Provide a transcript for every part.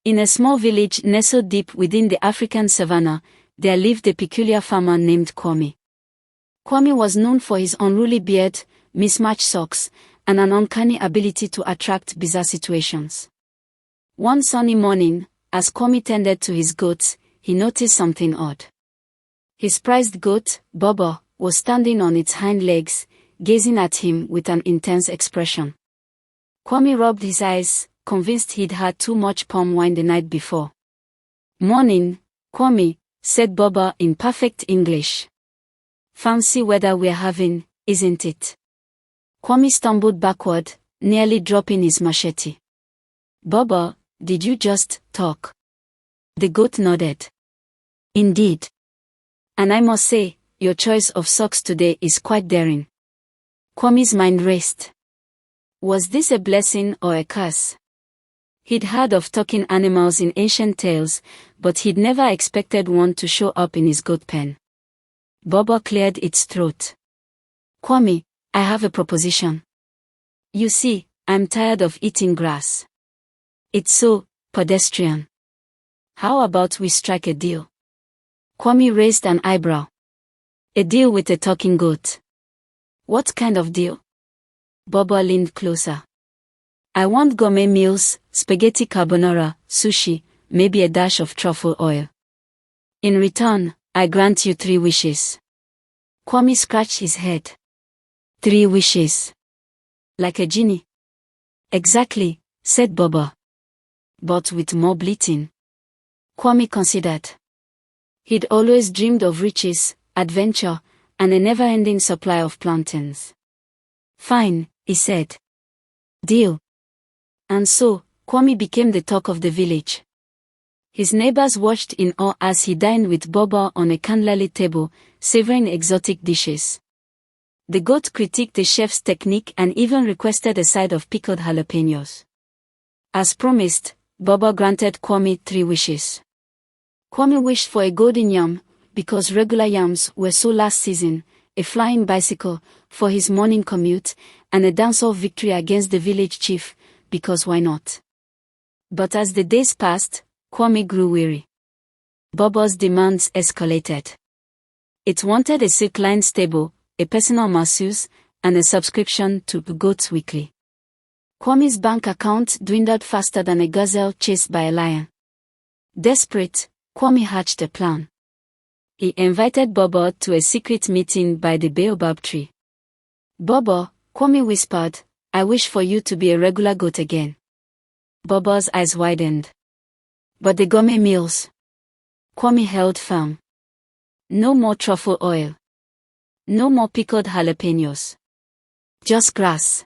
In a small village nestled deep within the African savanna, there lived a peculiar farmer named Kwame. Kwame was known for his unruly beard, mismatched socks, and an uncanny ability to attract bizarre situations. One sunny morning, as Kwame tended to his goats, he noticed something odd. His prized goat, Bobo, was standing on its hind legs, gazing at him with an intense expression. Kwame rubbed his eyes, convinced he'd had too much palm wine the night before. "Morning, Kwame," said Bobo in perfect English. "Fancy weather we're having, isn't it?" Kwame stumbled backward, nearly dropping his machete. "Bobo, did you just talk?" The goat nodded. "Indeed. And I must say, your choice of socks today is quite daring." Kwame's mind raced. Was this a blessing or a curse? He'd heard of talking animals in ancient tales, but he'd never expected one to show up in his goat pen. Bobo cleared its throat. "Kwame, I have a proposition. You see, I'm tired of eating grass. It's so pedestrian. How about we strike a deal?" Kwame raised an eyebrow. "A deal with a talking goat? What kind of deal?" Bobo leaned closer. "I want gourmet meals, spaghetti carbonara, sushi, maybe a dash of truffle oil. In return, I grant you 3 wishes." Kwame scratched his head. 3 wishes? Like a genie? "Exactly," said Bobo. "But with more bleating." Kwame considered. He'd always dreamed of riches, adventure, and a never-ending supply of plantains. "Fine," he said. "Deal." And so, Kwame became the talk of the village. His neighbors watched in awe as he dined with Bobo on a candlelit table, savoring exotic dishes. The goat critiqued the chef's technique and even requested a side of pickled jalapenos. As promised, Bobo granted Kwame 3 wishes. Kwame wished for a golden yam, because regular yams were so last season, a flying bicycle, for his morning commute, and a dance-off victory against the village chief, because why not? But as the days passed, Kwame grew weary. Bobo's demands escalated. It wanted a silk-lined stable, a personal masseuse, and a subscription to Goats Weekly. Kwame's bank account dwindled faster than a gazelle chased by a lion. Desperate, Kwame hatched a plan. He invited Bobo to a secret meeting by the baobab tree. "Bobo," Kwame whispered, "I wish for you to be a regular goat again." Bobo's eyes widened. "But the gourmet meals?" Kwame held firm. "No more truffle oil. No more pickled jalapenos. Just grass."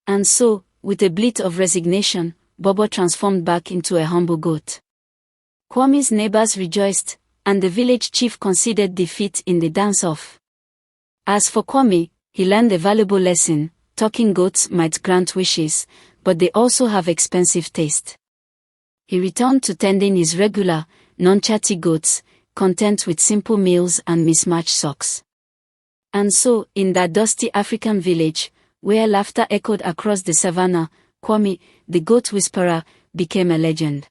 And so, with a bleat of resignation, Bobo transformed back into a humble goat. Kwame's neighbors rejoiced, and the village chief conceded defeat in the dance-off. As for Kwame, he learned a valuable lesson: talking goats might grant wishes, but they also have expensive taste. He returned to tending his regular, non-chatty goats, content with simple meals and mismatched socks. And so, in that dusty African village, where laughter echoed across the savannah, Kwame, the goat whisperer, became a legend.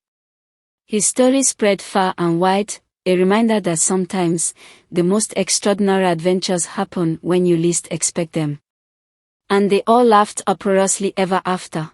His story spread far and wide, a reminder that sometimes, the most extraordinary adventures happen when you least expect them. And they all laughed uproariously ever after.